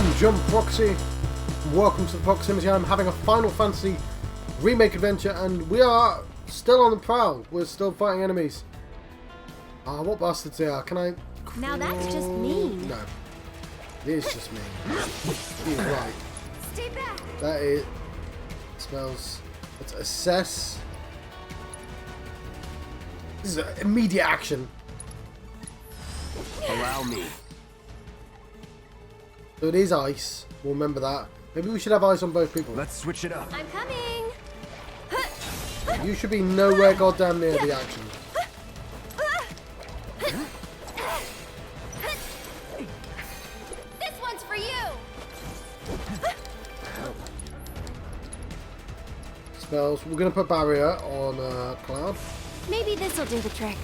I'm Jump Proxy. Welcome to the Proximity. I'm having a Final Fantasy remake adventure, and we are still on the prowl. We're still fighting enemies. Ah, what bastards they are. Can I... Now that's just mean. No. It is just mean. He's right. Stay back. That is... Smells... Let's assess. This is immediate action. Allow me. So it is ice. We'll remember that. Maybe we should have ice on both people. Let's switch it up. I'm coming. You should be nowhere goddamn near the action. This one's for you. Spells. We're going to put barrier on Cloud. Maybe this will do the trick.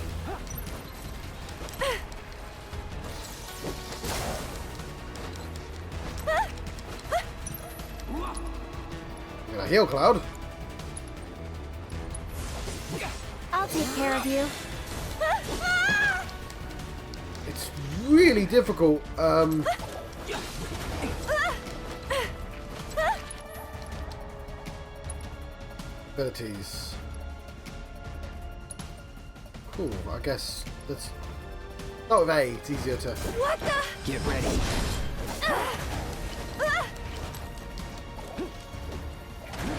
I'm going to heal Cloud. I'll take care of you. It's really difficult. Abilities. Cool, I guess let's start with A, it's easier to... What the? Get ready.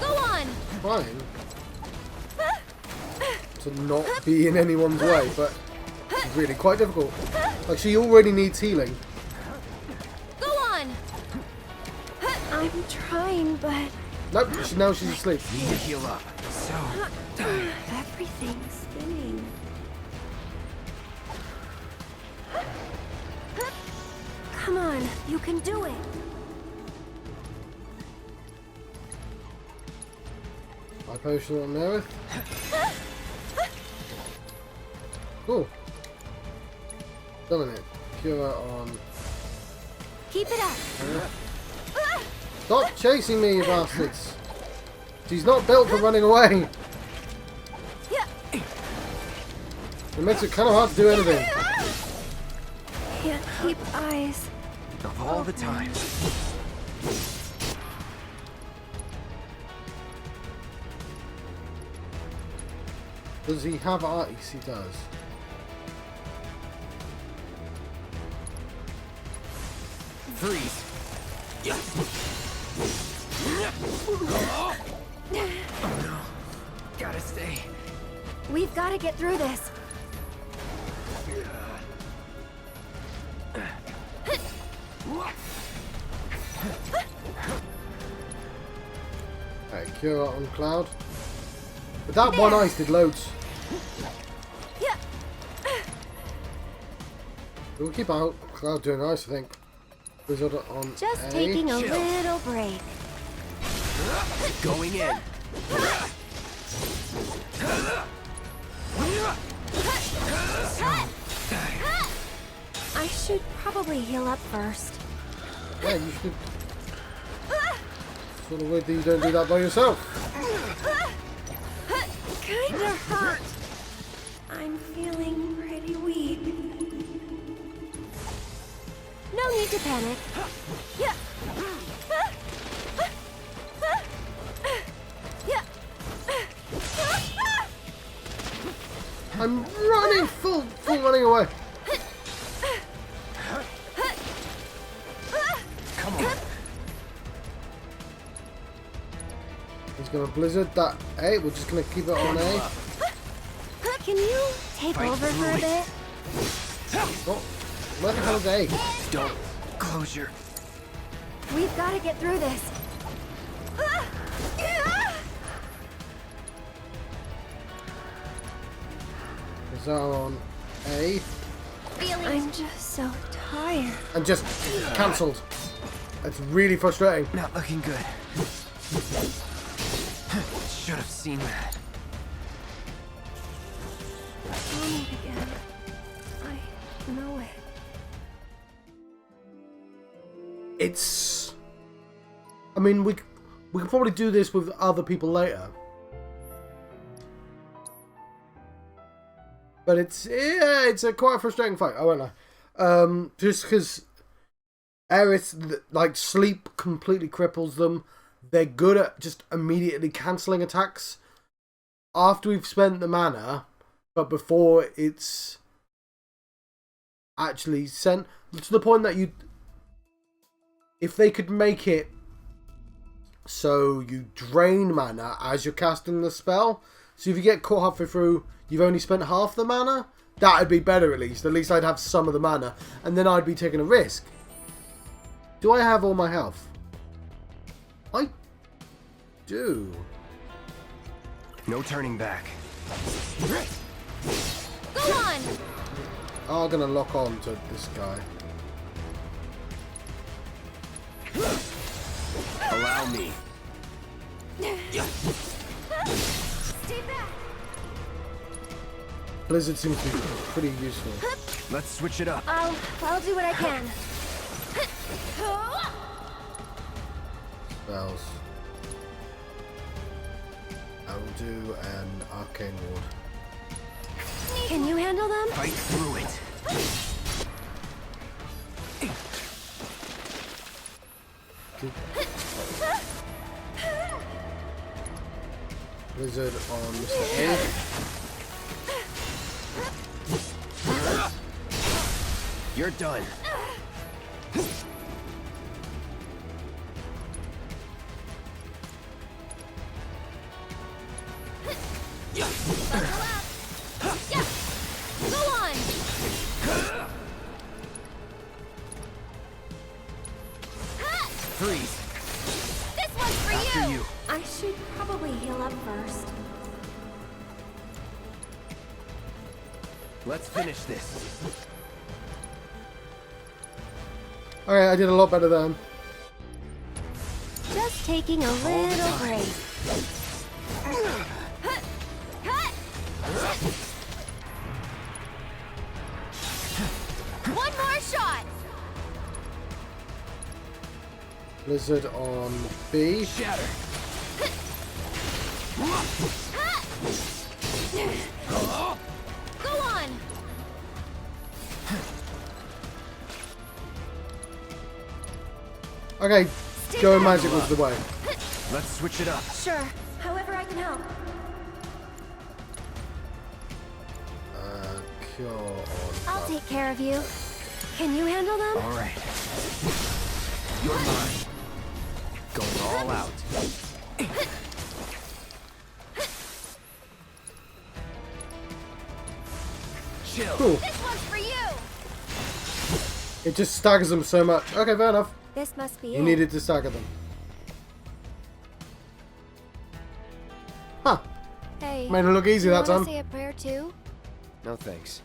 Go on. Trying to not be in anyone's way, but it's really quite difficult. Like, she already needs healing. Go on. I'm trying, but Nope, now she's asleep. Need to heal up. So tired. everything's spinning. Come on, you can do it. My potion on Aerith. Cool. Done it. Cure on... Keep it up. Stop chasing me, you bastards! She's not built for running away! It makes it kind of hard to do anything. Can't keep eyes. Of all the times. Does he have ice? He does. Freeze. Oh no. Gotta stay. We've got to get through this. Okay, cure on Cloud. But that one ice did loads. We'll keep out. Cloud doing ice, I think. Wizard on Just A. taking a Chill. little break. Going in. I should probably heal up first. Yeah, you should. Sort of weird that you don't do that by yourself. Kinda hurt. I'm feeling pretty weak. No need to panic. I'm running full running away. Come on. He's gonna blizzard that A. We're just gonna keep it on A. Can you take Fight over for a through bit? Oh, where the hell is A? Don't. Closure. We've got to get through this. Is that on A? I'm just so tired. And just cancelled. It's really frustrating. Not looking good. Should have seen that. Tell me again. I know it. It's... I mean, we can probably do this with other people later. But it's a quite a frustrating fight. I won't lie. Just because Aerith, like, sleep completely cripples them. They're good at just immediately cancelling attacks after we've spent the mana, but before it's actually sent. To the point that if they could make it so you drain mana as you're casting the spell, so if you get caught halfway through, you've only spent half the mana, that would be better at least. At least I'd have some of the mana, and then I'd be taking a risk. Do I have all my health? I do. No turning back. Go on! I'm gonna lock on to this guy. Allow me. Stay back! Blizzard seems to be pretty useful. Let's switch it up. I'll do what I can. Spells. I will do an arcane ward. Can you handle them? Fight through it. Blizzard on Mr. A. You're done. Go on! Freeze. This one's for After you. I should probably heal up first. Let's finish this. Alright, I did a lot better than. Just taking a little break. One more shot! Blizzard on B. Shatter. Go on! Okay, Joe Magic was the way. Let's switch it up. Sure, however I can help. Cure on. I'll take care of you. Can you handle them? All right. You're mine. Going all out. Chill. Cool. This one's for you! It just staggers them so much. Okay, fair enough. This must be You it. needed to stagger them. Huh. Hey, Made it look easy you that wanna time. say a prayer too? No thanks.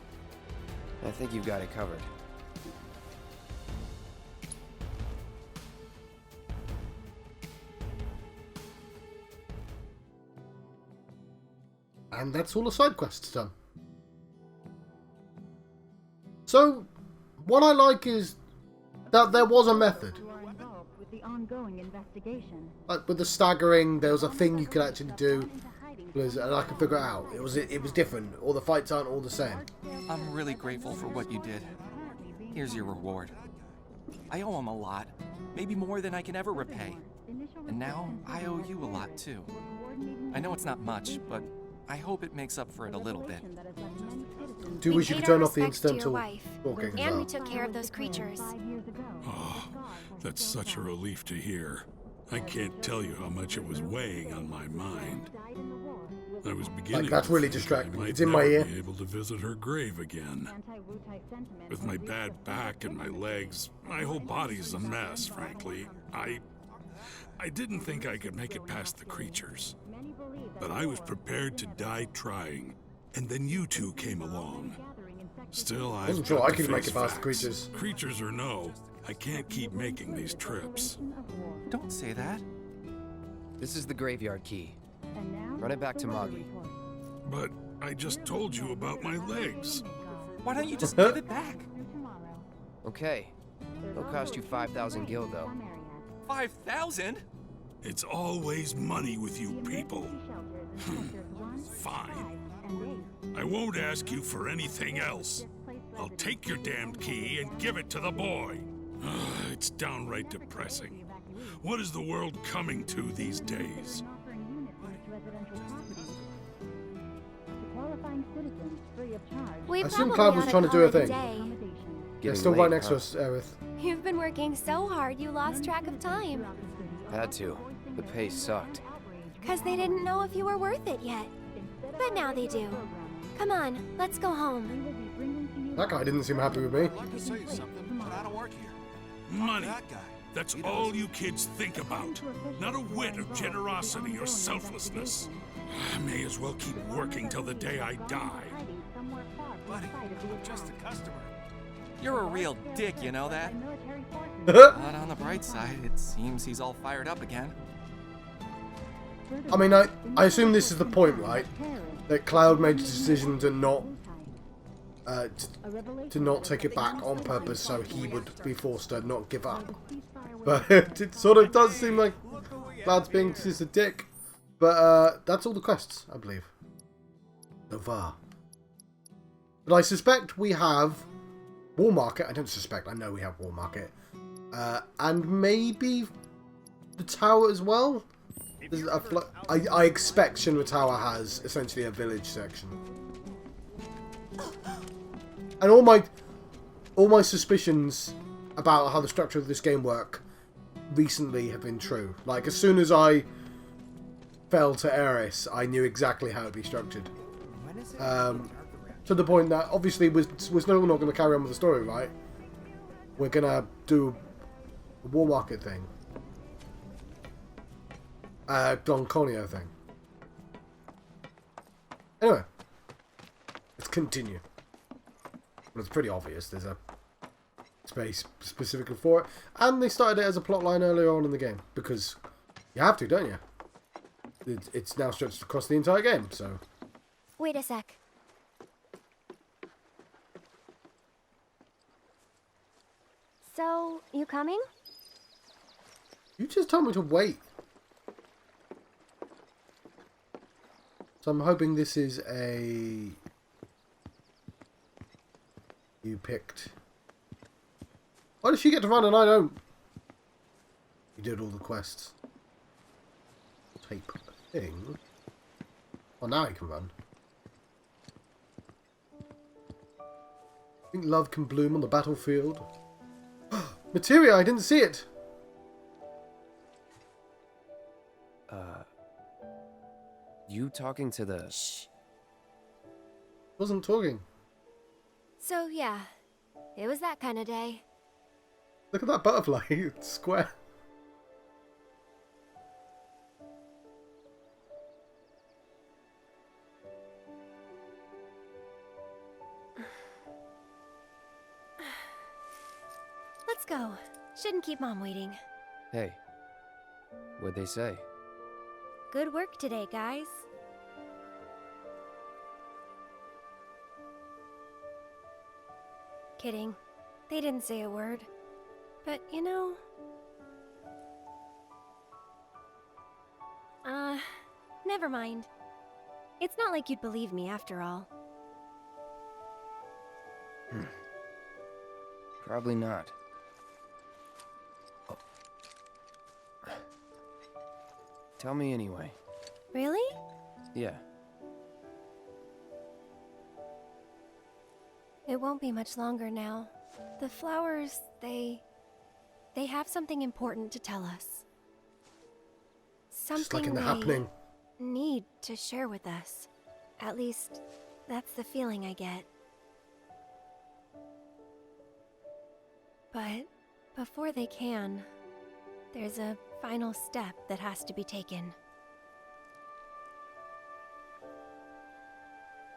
I think you've got it covered. And that's all the side quests done. So, what I like is that there was a method. You are involved with the ongoing investigation. Like with the staggering, there was a thing you could actually do, and I could figure it out. It was different. All the fights aren't all the same. I'm really grateful for what you did. Here's your reward. I owe him a lot, maybe more than I can ever repay. And now I owe you a lot too. I know it's not much, but I hope it makes up for it a little bit. Do We wish you paid could turn our off the respects to your incidental wife, talking as and we well. took care of those creatures. Oh, that's such a relief to hear. I can't tell you how much it was weighing on my mind. I was beginning that's to really think distracting. I might It's in my never ear. be able to visit her grave again. With my bad back and my legs, my whole body's a mess, frankly. I didn't think I could make it past the creatures. But I was prepared to die trying, and then you two came along. Still, I wasn't sure I could make it past the creatures. Creatures or no, I can't keep making these trips. Don't say that. This is the graveyard key. Run it back to Moggy. But I just told you about my legs. Why don't you just give it back? Okay. It'll cost you 5,000 gil, though. 5,000? It's always money with you people. Fine. I won't ask you for anything else. I'll take your damned key and give it to the boy. It's downright depressing. What is the world coming to these days? Offering units in its residential properties. To qualifying citizens free of charge. We I assume probably Cloud was oughta trying to do call her it a thing. day. Accommodation. Yeah, Getting still late, right next huh? to us, Aerith. You've been working so hard you lost track of time. Had to. The pace sucked. Because they didn't know if you were worth it yet. But now they do. Come on, let's go home. That guy didn't seem happy with me. I'd like to say something, but I don't work here. Money. That guy. That's all you kids think about. Not a whit of generosity or selflessness. I may as well keep working till the day I die. Buddy, I'm just a customer. You're a real dick, you know that? I But on the bright side, it seems he's all fired up again. mean, I assume this is the point, right? That Cloud made the decision to not to not take it back on purpose, so he would be forced to not give up. But it sort of does seem like Cloud's being just a dick. But that's all the quests, I believe. So far. But I suspect we have War Market. I don't suspect. I know we have War Market. And maybe the tower as well. There's I expect Shinra Tower has essentially a village section. And all my suspicions about how the structure of this game work recently have been true. Like, as soon as I fell to Aerith, I knew exactly how it'd be structured. To the point that obviously we're still not going to carry on with the story, right? We're going to do a War Market thing. Don Conio thing. Anyway, let's continue. Well, it's pretty obvious there's a space specifically for it. And they started it as a plotline earlier on in the game. Because you have to, don't you? It's now stretched across the entire game, so... Wait a sec. So, you coming? You just told me to wait. So I'm hoping this is a... You picked... Why does she get to run and I don't? You did all the quests. Type thing. Oh, now he can run. I think love can bloom on the battlefield. Materia, I didn't see it. You talking to the... Shh. Wasn't talking. So, yeah. It was that kind of day. Look at that butterfly. It's square. Let's go. Shouldn't keep Mom waiting. Hey. What'd they say? Good work today, guys. Kidding. They didn't say a word. But, you know... never mind. It's not like you'd believe me after all. Probably not. Oh. Tell me anyway. Really? Yeah. It won't be much longer now. The flowers, they have something important to tell us. Something Just like in The they Happening. need to share with us. At least, that's the feeling I get. But before they can, there's a final step that has to be taken.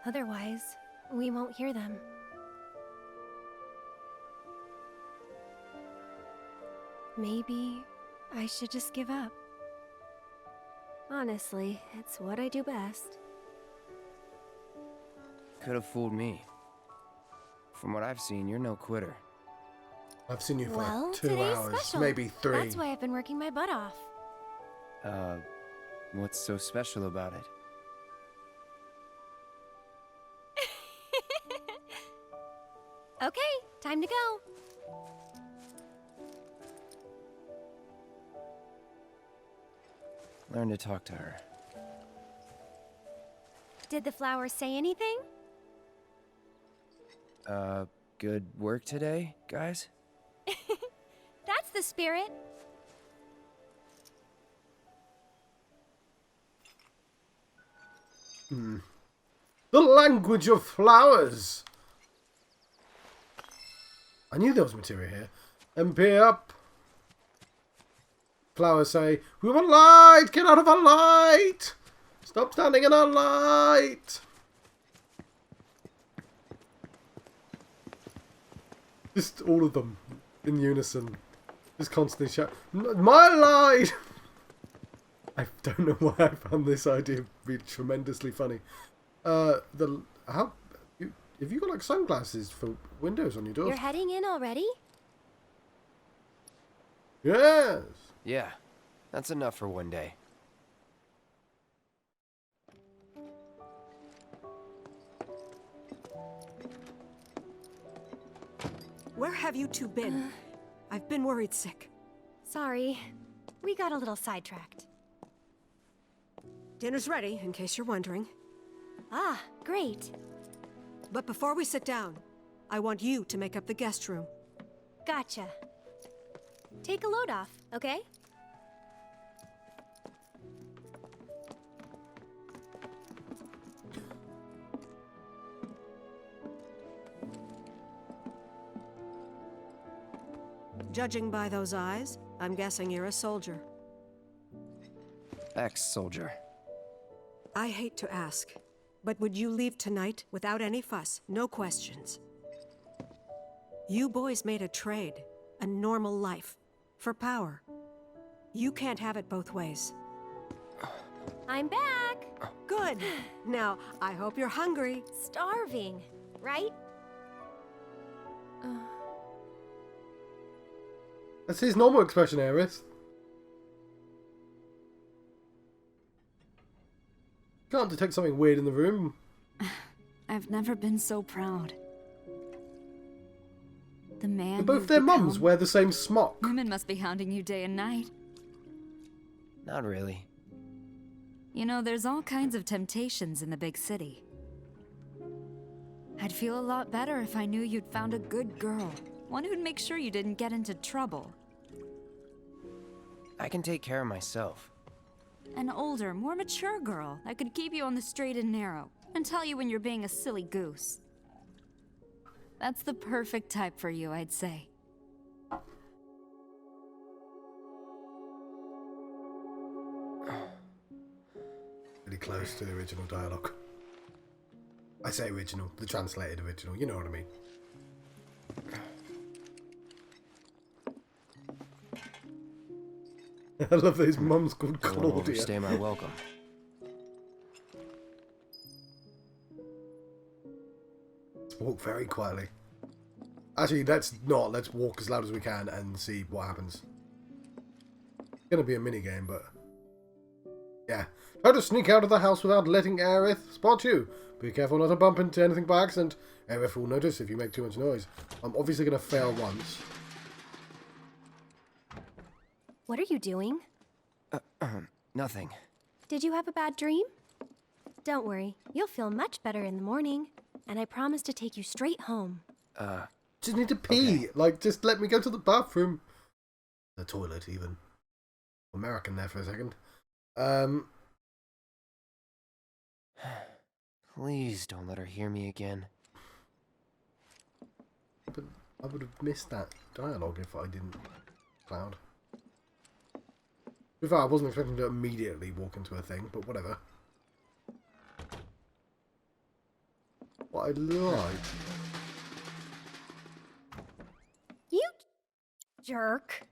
Otherwise, we won't hear them. Maybe I should just give up. Honestly, it's what I do best. Could have fooled me. From what I've seen, you're no quitter. I've seen you for Well, like 2 today's hours, special. maybe 3. That's why I've been working my butt off. What's so special about it? Okay, time to go. Learn to talk to her. Did the flowers say anything? Good work today, guys? That's the spirit. The language of flowers. I knew there was material here. MP up. Flowers say, "We want light! Get out of our light! Stop standing in our light!" Just all of them in unison. Just constantly shout, "My light!" I don't know why I found this idea to be tremendously funny. Have you got like sunglasses for windows on your doors? You're heading in already? Yes. Yeah, that's enough for one day. Where have you two been? I've been worried sick. Sorry. We got a little sidetracked. Dinner's ready, in case you're wondering. Ah, great. But before we sit down, I want you to make up the guest room. Gotcha. Take a load off, okay? Judging by those eyes, I'm guessing you're a soldier. Ex-soldier. I hate to ask, but would you leave tonight without any fuss, no questions? You boys made a trade, a normal life, for power. You can't have it both ways. I'm back! Good. Now, I hope you're hungry. Starving, right? That's his normal expression, Aerith. Can't detect something weird in the room. I've never been so proud. The man. Both their mums wear the same smock. Women must be hounding you day and night. Not really. You know, there's all kinds of temptations in the big city. I'd feel a lot better if I knew you'd found a good girl. One who'd make sure you didn't get into trouble. I can take care of myself. An older, more mature girl that could keep you on the straight and narrow and tell you when you're being a silly goose. That's the perfect type for you, I'd say. Really close to the original dialogue. I say original, the translated original, you know what I mean. I love that his mum's called Don't Claudia. overstay my welcome. Let's walk very quietly. Actually, let's not. Let's walk as loud as we can and see what happens. It's going to be a mini game, but... yeah. Try to sneak out of the house without letting Aerith spot you. Be careful not to bump into anything by accident. Aerith will notice if you make too much noise. I'm obviously going to fail once. What are you doing? Nothing. Did you have a bad dream? Don't worry, you'll feel much better in the morning. And I promise to take you straight home. Just need to pee. Okay. Like, just let me go to the bathroom. The toilet, even. American there for a second. Please don't let her hear me again. But I would have missed that dialogue if I didn't. Cloud. In fact, I wasn't expecting to immediately walk into a thing, but whatever. What I like. You jerk.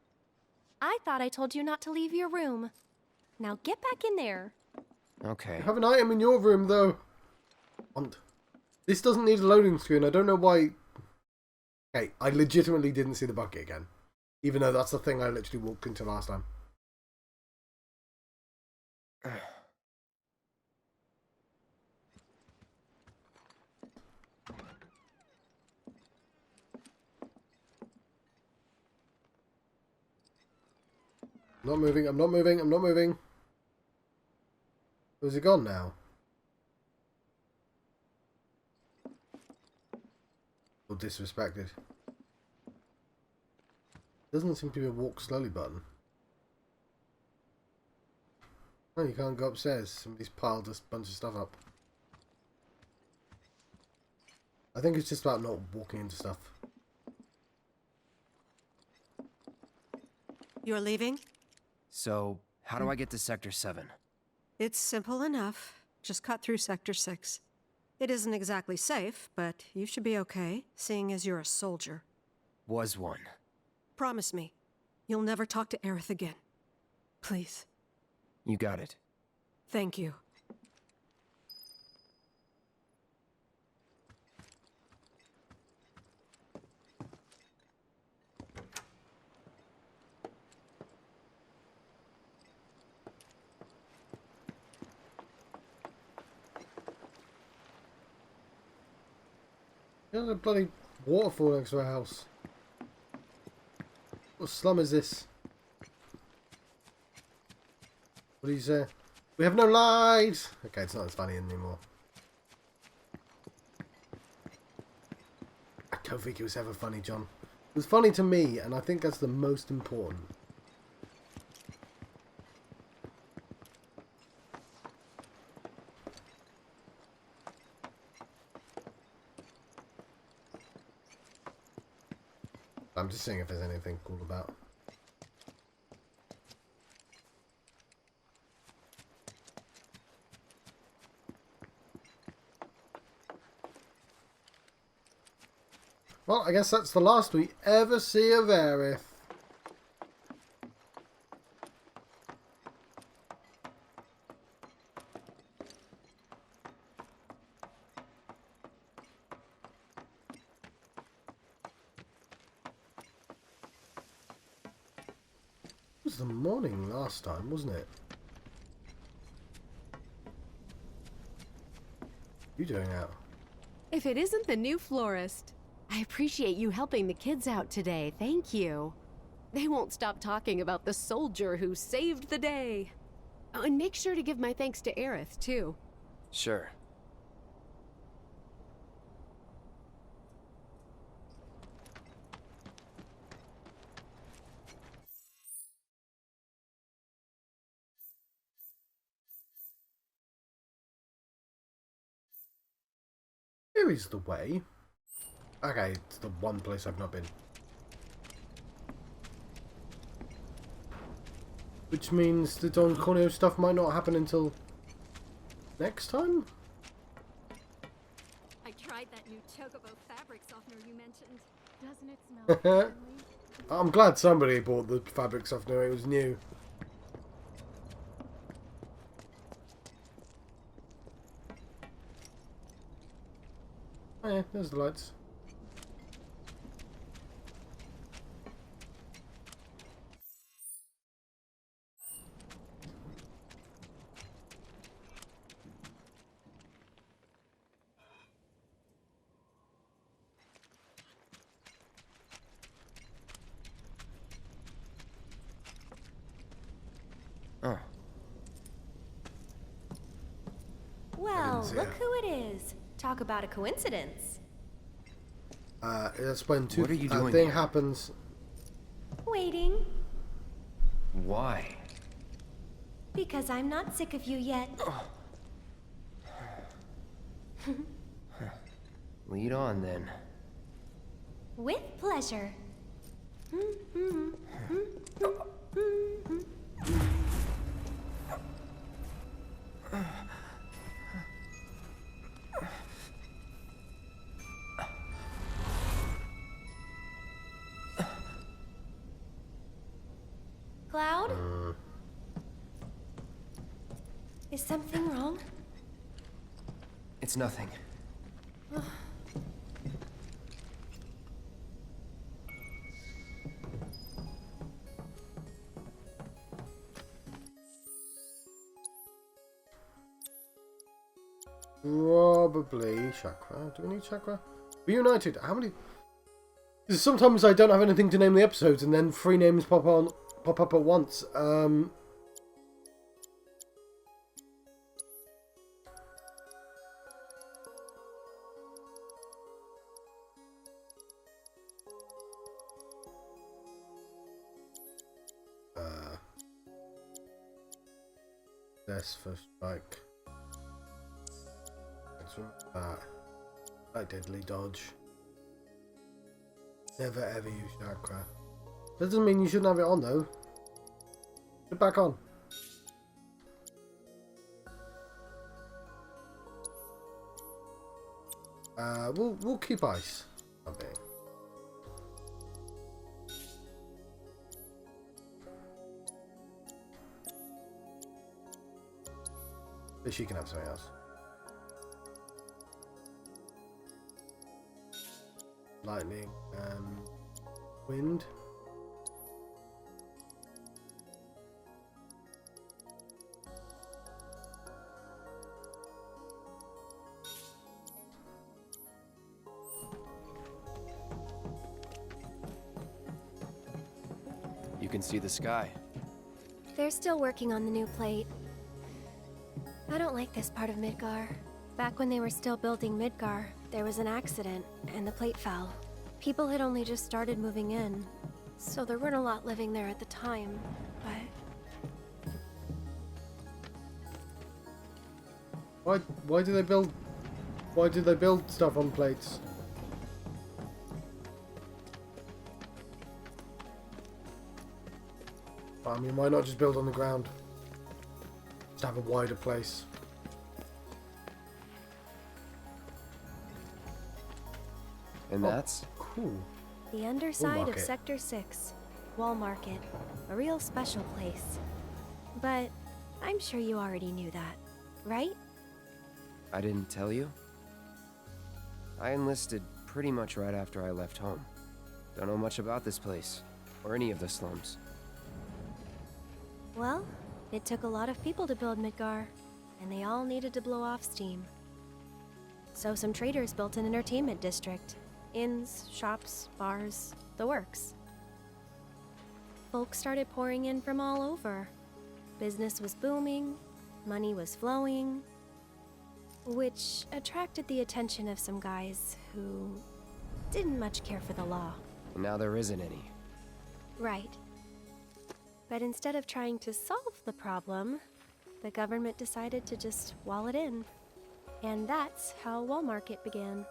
I thought I told you not to leave your room. Now get back in there. Okay. You have an item in your room, though. This doesn't need a loading screen. I don't know why. Okay, I legitimately didn't see the bucket again. Even though that's the thing I literally walked into last time. I'm not moving, I'm not moving, I'm not moving. Was it gone now? Or disrespected? Doesn't seem to be a walk slowly button. Oh, you can't go upstairs. Somebody's piled a bunch of stuff up. I think it's just about not walking into stuff. You're leaving? So, how do I get to Sector 7? It's simple enough. Just cut through Sector 6. It isn't exactly safe, but you should be okay, seeing as you're a soldier. Was one. Promise me, you'll never talk to Aerith again. Please. You got it. Thank you. There's a bloody waterfall next to our house. What slum is this? What do you say? We have no light! Okay, it's not as funny anymore. I don't think it was ever funny, John. It was funny to me, and I think that's the most important. I'm just seeing if there's anything cool about. Well, I guess that's the last we ever see of Aerith. It was the morning last time, wasn't it? What are you doing out? If it isn't the new florist. I appreciate you helping the kids out today. Thank you. They won't stop talking about the soldier who saved the day. Oh, and make sure to give my thanks to Aerith, too. Sure. Here is the way. Okay, it's the one place I've not been. Which means the Don Corneo stuff might not happen until next time? I tried that new Chocobo fabric softener you mentioned. Doesn't it smell I'm glad somebody bought the fabric softener, it was new. Oh yeah, there's the lights. Oh. Well, look who it is. Talk about a coincidence. That's when What are you doing thing here? happens. Waiting. Why? Because I'm not sick of you yet. Lead on, then. With pleasure. Cloud? Is something wrong? It's nothing. Probably chakra. Do we need chakra? Reunited. How many? Sometimes I don't have anything to name the episodes, and then 3 names pop up at once. this for strike. Let's remember that. Like deadly dodge. Never ever use chakra. That doesn't mean you shouldn't have it on though. Put it back on. We'll keep ice. Okay. But she can have something else. Lightning and wind. You can see the sky. They're still working on the new plate. I don't like this part of Midgar. Back when they were still building Midgar, there was an accident, and the plate fell. People had only just started moving in, so there weren't a lot living there at the time, but... Why do they build stuff on plates? I mean, why not just build on the ground? Just have a wider place. And that's? Cool. The underside of Market. Sector 6. Wall Market. A real special place. But I'm sure you already knew that, right? I didn't tell you? I enlisted pretty much right after I left home. Don't know much about this place, or any of the slums. Well, it took a lot of people to build Midgar, and they all needed to blow off steam. So some traders built an entertainment district. Inns, shops, bars, the works. Folks started pouring in from all over. Business was booming, money was flowing, which attracted the attention of some guys who didn't much care for the law. And now there isn't any. Right. But instead of trying to solve the problem, the government decided to just wall it in. And that's how Wall Market began.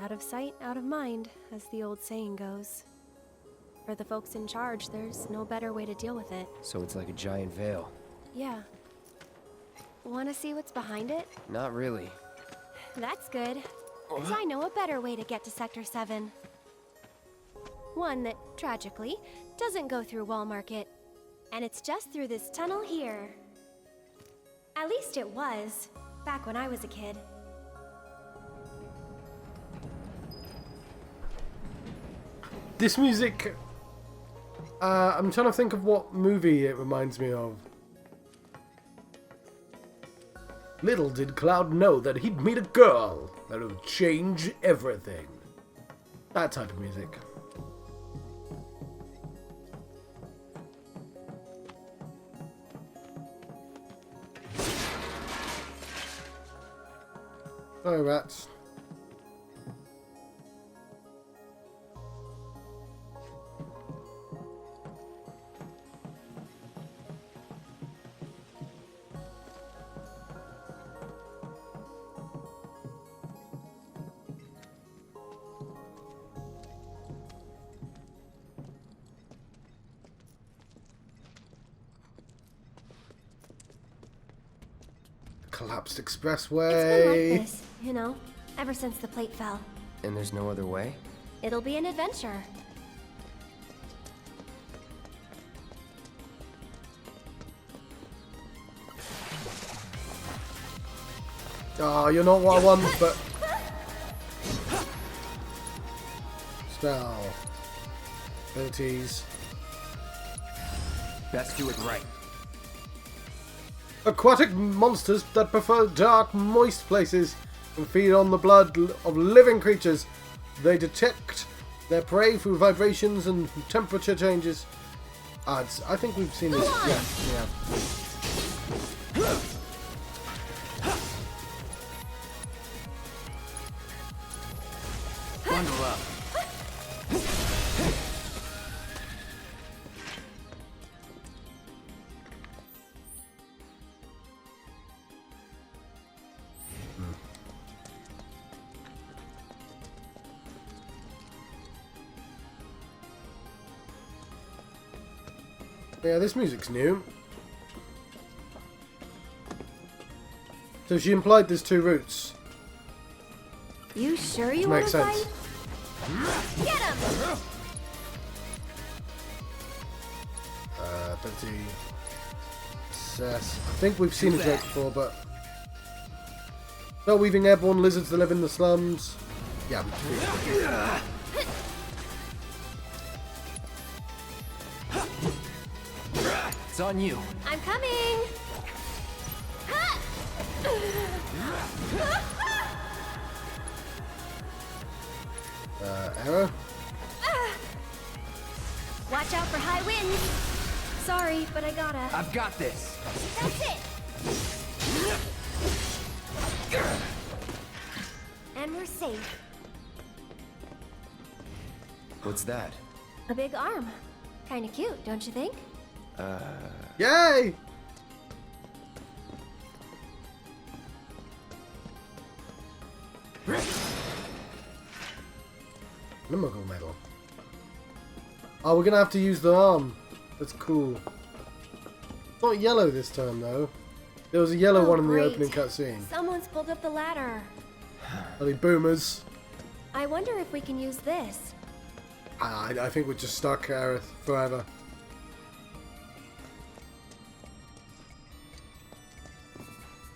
Out of sight, out of mind, as the old saying goes. For the folks in charge, there's no better way to deal with it. So it's like a giant veil. Yeah. Want to see what's behind it? Not really. That's good. 'Cause I know a better way to get to Sector 7. One that, tragically, doesn't go through Wall Market. And it's just through this tunnel here. At least it was, back when I was a kid. This music... I'm trying to think of what movie it reminds me of. Little did Cloud know that he'd meet a girl that would change everything. That type of music. Sorry, rats. Collapsed expressway. It's been like this, you know, ever since the plate fell. And there's no other way? It'll be an adventure. Oh, you're not what I want, but... Spell. Abilities. Best do it right. Aquatic monsters that prefer dark, moist places and feed on the blood of living creatures. They detect their prey through vibrations and temperature changes. I think we've seen this. Yeah. Bundle up. Yeah, this music's new. So she implied there's two routes. You sure you Which want to makes sense. fight? Get him! Ability. Success. I think we've seen a joke before, but... Spell weaving airborne lizards that live in the slums. Yeah, we It's on you. I'm coming! Arrow? Watch out for high winds! Sorry, but I gotta. I've got this. That's it! And we're safe. What's that? A big arm. Kinda cute, don't you think? Yay! Limerick medal. Oh, we're gonna have to use the arm. That's cool. It's not yellow this time though. There was a yellow one in the great. opening cutscene. Someone's pulled up the ladder. Bloody boomers. I wonder if we can use this. I think we're just stuck, Aerith, forever.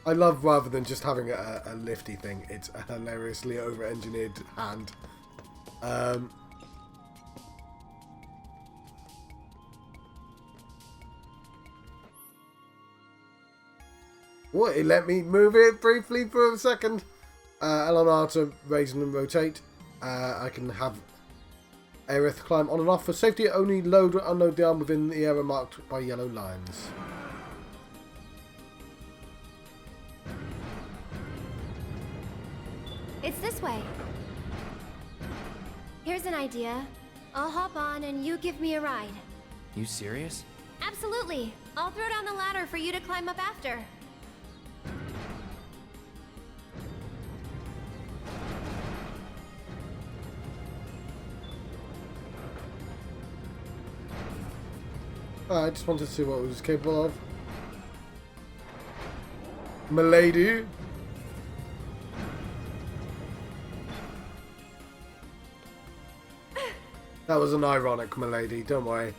I love rather than just having a lifty thing, it's a hilariously over-engineered hand. What? It let me move it briefly for a second. LNR to raise and rotate. I can have Aerith climb on and off. For safety, only load or unload the arm within the area marked by yellow lines. It's this way. Here's an idea. I'll hop on and you give me a ride. You serious? Absolutely. I'll throw down the ladder for you to climb up after. I just wanted to see what it was capable of. Milady. That was an ironic milady, don't worry.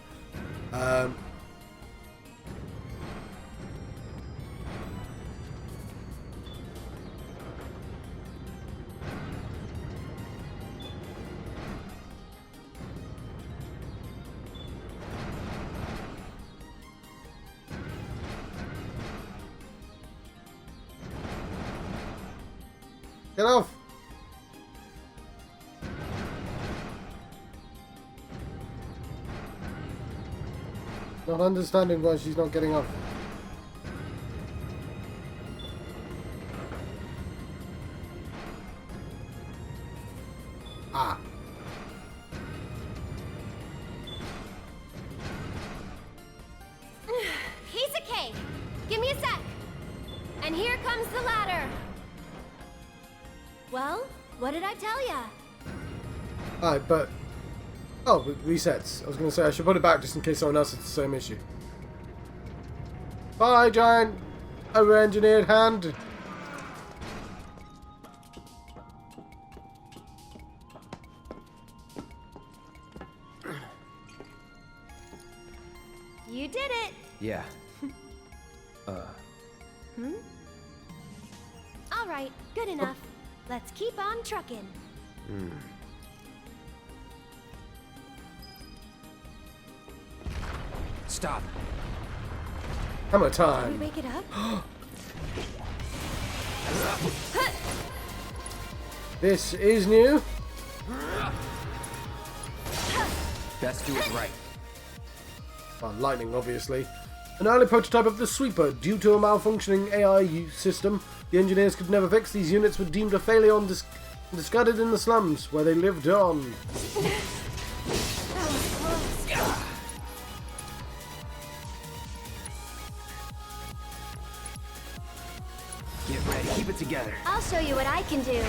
Get off! Not understanding why she's not getting off. Ah. Piece of cake. Give me a sec. And here comes the ladder. Well, what did I tell ya? Alright, but... Oh, it resets. I was going to say I should put it back just in case someone else has the same issue. Bye, giant over-engineered hand. You did it. Yeah. All right, good enough. Let's keep on trucking. Stop. Hammer Can we time. wake it up? This is new. Best do it right. Well, lightning, obviously. An early prototype of the sweeper. Due to a malfunctioning AI system, the engineers could never fix. These units were deemed a failure and discarded in the slums, where they lived on. Get ready. Keep it together. I'll show you what I can do.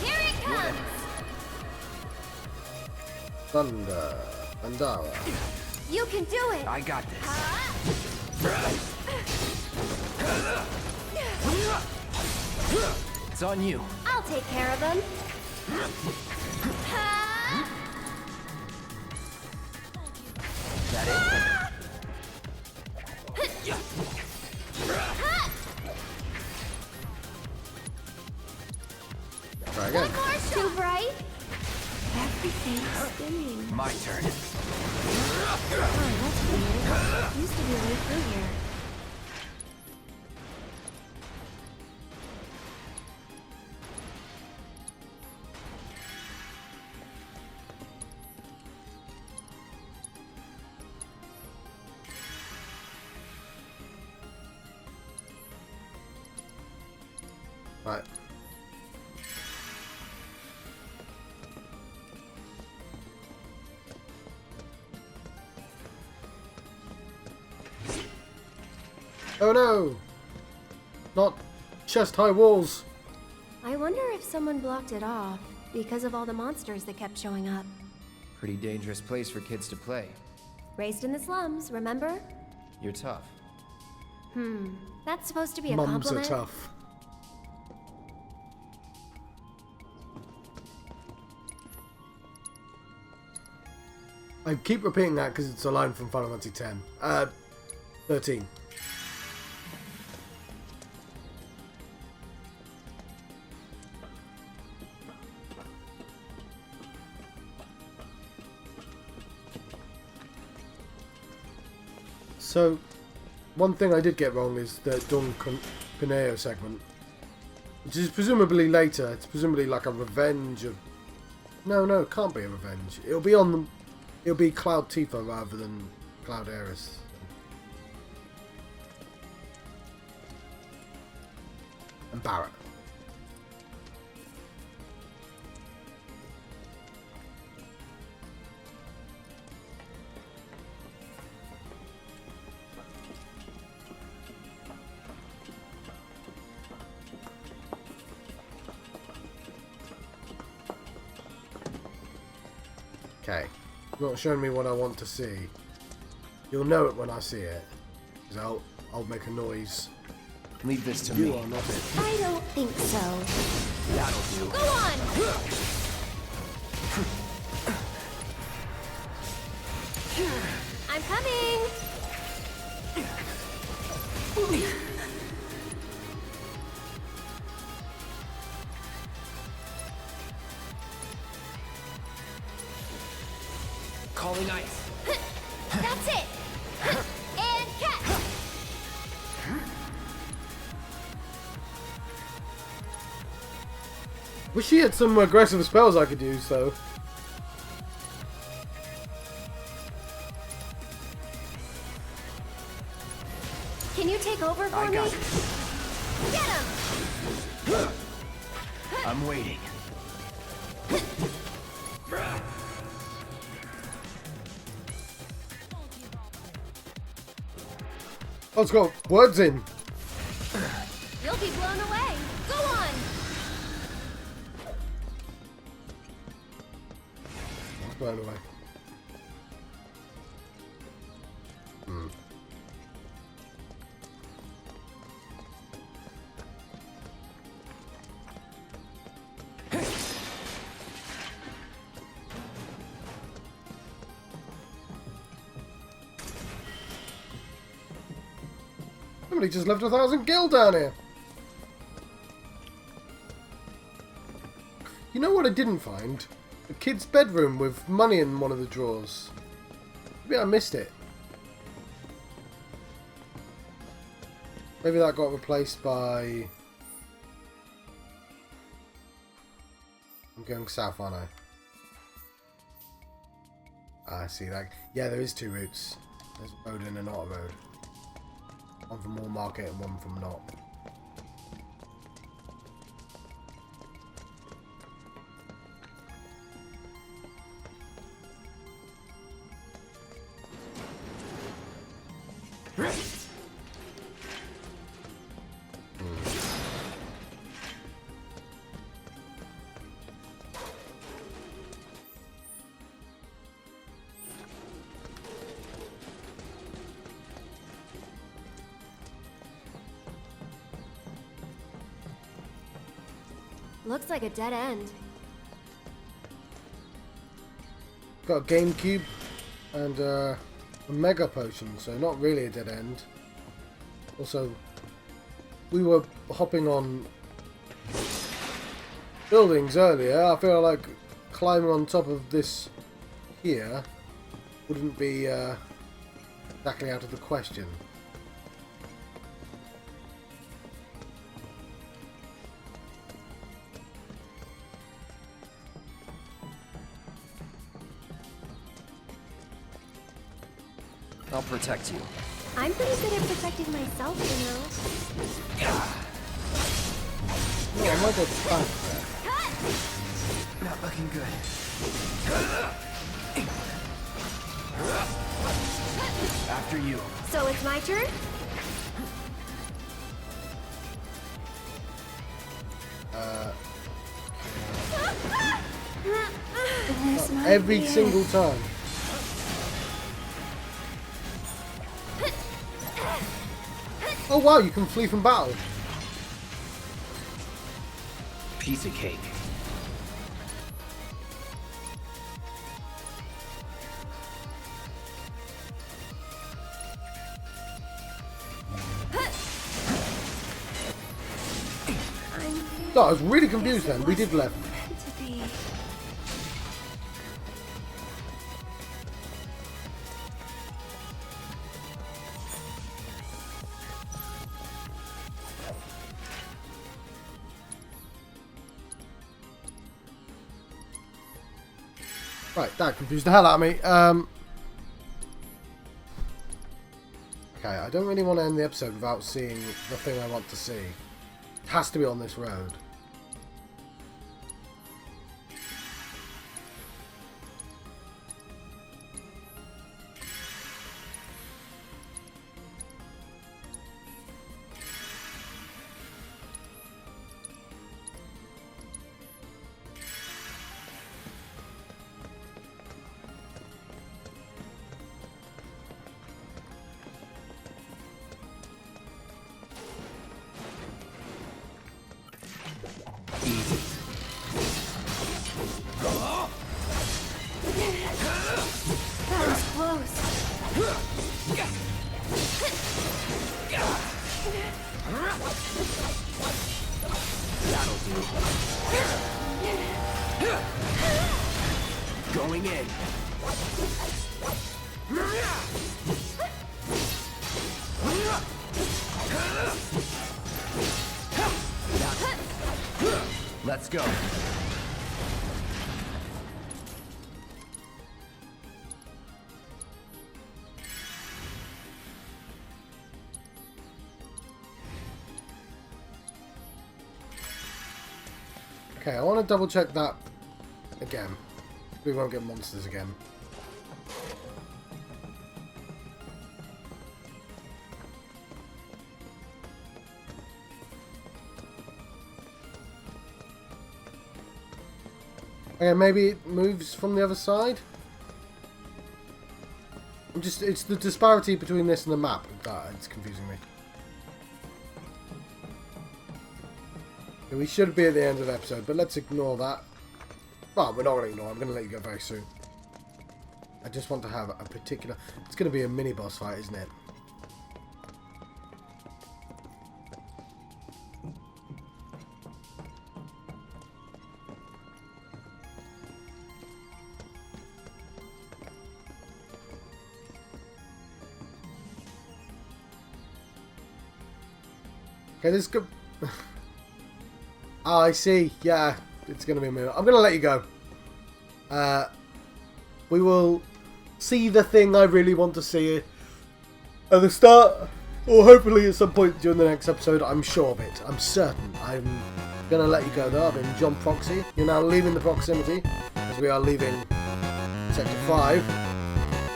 Here it comes. Thunder. Andara. You can do it! I got this. It's on you. I'll take care of him. That it? Try again. Too bright? Everything's spinning. My turn. Oh, that's weird. Used to be a way through here. Right. Oh no! Not chest-high walls. I wonder if someone blocked it off because of all the monsters that kept showing up. Pretty dangerous place for kids to play. Raised in the slums, remember? You're tough. That's supposed to be a Mums are compliment. tough. I keep repeating that because it's a line from Final Fantasy X. 13. So, one thing I did get wrong is the Don Pineo segment, which is presumably later. It's presumably like a revenge of... No, it can't be a revenge. It'll be on the... It'll be Cloud Tifa rather than Cloud Aerith. And Barrett. Okay. Not showing me what I want to see. You'll know it when I see it. Because I'll make a noise. Leave this to You me. are not it. I don't think so. That'll do. Go on! I'm coming! Calling ice. That's it! And catch! Wish she had some aggressive spells I could use, though. Can you take over for I me? got it. Get him! I'm waiting. Oh, it's got words in. You'll be blown away. Go on! Blown away. Somebody just left 1,000 gil down here. You know what I didn't find? A kid's bedroom with money in one of the drawers. Maybe I missed it. Maybe that got replaced by... I'm going south, aren't I? I see that. Yeah, there is two routes. There's a road and a not a road. One from Wall Market and one from not. Looks like a dead end. Got a GameCube and a Mega Potion, so not really a dead end. Also, we were hopping on buildings earlier. I feel like climbing on top of this here wouldn't be exactly out of the question. I'll protect you. I'm pretty good at protecting myself, you know. No, I might go back there. Not looking good. After you. So it's my turn? Every single time. Oh wow, you can flee from battle. Piece of cake. No, I was really confused then. We did left. Right, that confused the hell out of me. Okay, I don't really want to end the episode without seeing the thing I want to see. It has to be on this road. Going in. Let's go. Okay, I want to double check that again. We won't get monsters again. Okay, maybe it moves from the other side? It's the disparity between this and the map that's confusing me. We should be at the end of the episode, but let's ignore that. Well, we're not going to ignore it. I'm going to let you go very soon. I just want to have a particular... It's going to be a mini-boss fight, isn't it? Okay, this could... Oh, I see. Yeah, it's going to be a minute. I'm going to let you go. We will see the thing I really want to see at the start, or hopefully at some point during the next episode. I'm sure of it. I'm certain. I'm going to let you go, though. I've been John Proxy. You're now leaving the proximity, as we are leaving Sector 5.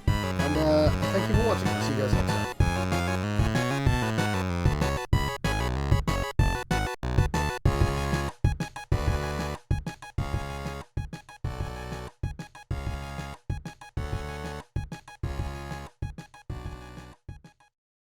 And thank you for watching. See you guys next time.